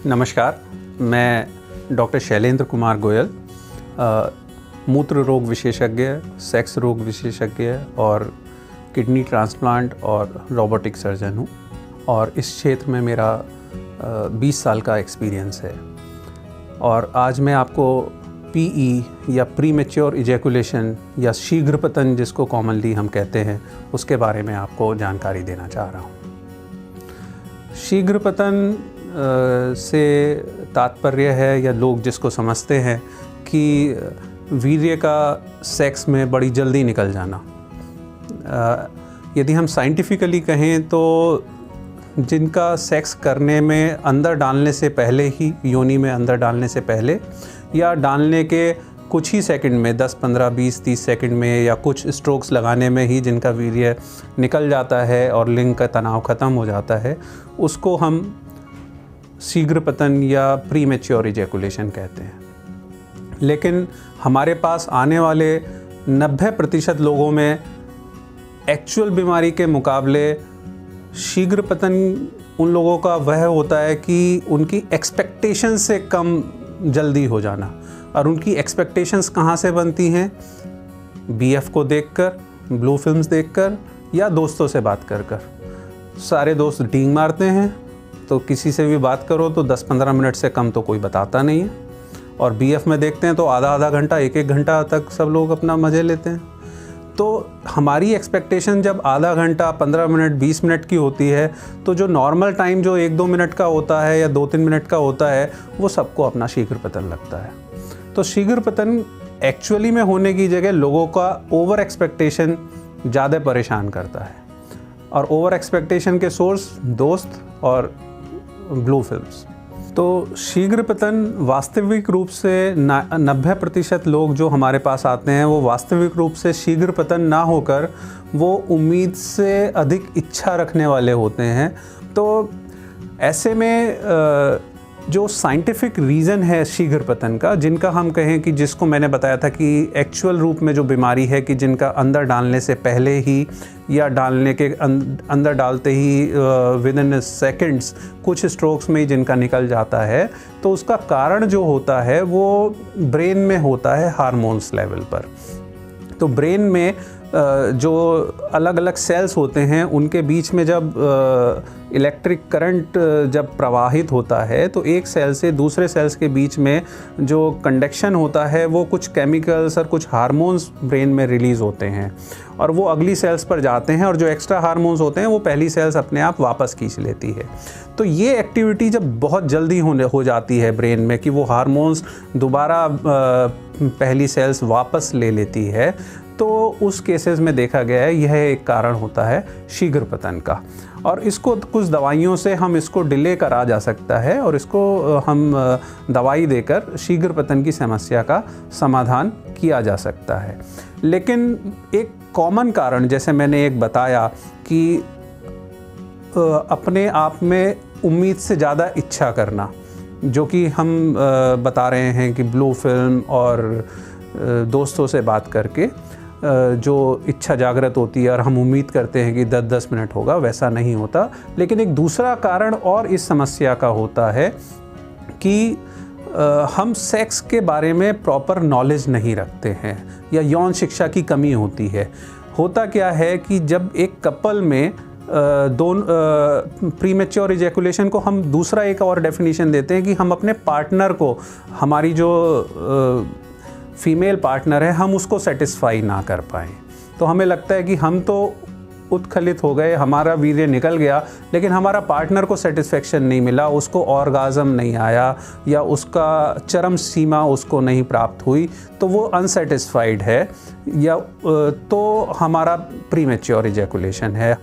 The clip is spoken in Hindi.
नमस्कार, मैं डॉक्टर शैलेंद्र कुमार गोयल, मूत्र रोग विशेषज्ञ, सेक्स रोग विशेषज्ञ और किडनी ट्रांसप्लांट और रोबोटिक सर्जन हूँ और इस क्षेत्र में मेरा 20 साल का एक्सपीरियंस है। और आज मैं आपको पीई या प्रीमेच्योर इजैकुलेशन या शीघ्र पतन जिसको कॉमनली हम कहते हैं उसके बारे में आपको जानकारी देना चाह रहा हूँ। शीघ्र पतन से तात्पर्य है या लोग जिसको समझते हैं कि वीर्य का सेक्स में बड़ी जल्दी निकल जाना। यदि हम साइंटिफिकली कहें तो जिनका सेक्स करने में अंदर डालने से पहले ही, योनि में अंदर डालने से पहले या डालने के कुछ ही सेकंड में 10, 15, 20, 30 सेकंड में या कुछ स्ट्रोक्स लगाने में ही जिनका वीर्य निकल जाता है और लिंग का तनाव ख़त्म हो जाता है, उसको हम शीघ्र पतन या प्रीमेच्योर इजैकुलेशन कहते हैं। लेकिन हमारे पास आने वाले 90% लोगों में एक्चुअल बीमारी के मुकाबले शीघ्र पतन उन लोगों का वह होता है कि उनकी एक्सपेक्टेशन से कम जल्दी हो जाना। और उनकी एक्सपेक्टेशंस कहाँ से बनती हैं? बीएफ को देखकर, ब्लू फिल्म्स देखकर या दोस्तों से बात कर कर। सारे दोस्त डींग मारते हैं तो किसी से भी बात करो तो 10-15 मिनट से कम तो कोई बताता नहीं है। और बीएफ में देखते हैं तो आधा घंटा, एक घंटा तक सब लोग अपना मज़े लेते हैं। तो हमारी एक्सपेक्टेशन जब आधा घंटा, 15 मिनट, 20 मिनट की होती है तो जो नॉर्मल टाइम जो 1-2 मिनट का होता है या 2-3 मिनट का होता है वो सबको अपना शीघ्र पतन लगता है। तो शीघ्र पतन एक्चुअली में होने की जगह लोगों का ओवर एक्सपेक्टेशन ज़्यादा परेशान करता है। और ओवर एक्सपेक्टेशन के सोर्स दोस्त और ब्लू फिल्म्स। तो शीघ्र पतन वास्तविक रूप से 90% लोग जो हमारे पास आते हैं वो वास्तविक रूप से शीघ्र पतन ना होकर वो उम्मीद से अधिक इच्छा रखने वाले होते हैं। तो ऐसे में जो साइंटिफिक रीज़न है शीघ्र पतन का, जिनका हम कहें कि जिसको मैंने बताया था कि एक्चुअल रूप में जो बीमारी है कि जिनका अंदर डालने से पहले ही या डालने के अंदर डालते ही विदिन सेकंड्स कुछ स्ट्रोक्स में ही जिनका निकल जाता है, तो उसका कारण जो होता है वो ब्रेन में होता है हार्मोन्स लेवल पर। तो ब्रेन में जो अलग अलग सेल्स होते हैं उनके बीच में जब इलेक्ट्रिक करंट जब प्रवाहित होता है तो एक सेल से दूसरे सेल्स के बीच में जो कंडक्शन होता है वो कुछ केमिकल्स और कुछ हार्मोन्स ब्रेन में रिलीज़ होते हैं और वो अगली सेल्स पर जाते हैं और जो एक्स्ट्रा हार्मोन्स होते हैं वो पहली सेल्स अपने आप वापस खींच लेती है। तो ये एक्टिविटी जब बहुत जल्दी हो जाती है ब्रेन में कि वो हार्मोन्स दोबारा पहली सेल्स वापस ले लेती है, तो उस केसेस में देखा गया है यह एक कारण होता है शीघ्र पतन का। और इसको कुछ दवाइयों से हम इसको डिले करा जा सकता है और इसको हम दवाई देकर शीघ्र पतन की समस्या का समाधान किया जा सकता है। लेकिन एक कॉमन कारण जैसे मैंने एक बताया कि अपने आप में उम्मीद से ज़्यादा इच्छा करना, जो कि हम बता रहे हैं कि ब्लू फिल्म और दोस्तों से बात करके जो इच्छा जागृत होती है और हम उम्मीद करते हैं कि 10-10 मिनट होगा, वैसा नहीं होता। लेकिन एक दूसरा कारण और इस समस्या का होता है कि हम सेक्स के बारे में प्रॉपर नॉलेज नहीं रखते हैं या यौन शिक्षा की कमी होती है। होता क्या है कि जब एक कपल में प्रीमेच्योर इजैकुलेशन को हम दूसरा एक और डेफिनेशन देते हैं कि हम अपने पार्टनर को, हमारी जो फीमेल पार्टनर है, हम उसको सेटिस्फाई ना कर पाएँ। तो हमें लगता है कि हम तो उत्खलित हो गए, हमारा वीर्य निकल गया, लेकिन हमारा पार्टनर को सेटिस्फेक्शन नहीं मिला, उसको ऑर्गाज़म नहीं आया या उसका चरम सीमा उसको नहीं प्राप्त हुई, तो वो अनसेटिस्फाइड है या तो हमारा प्रीमेच्योर इजैकुलेशन है।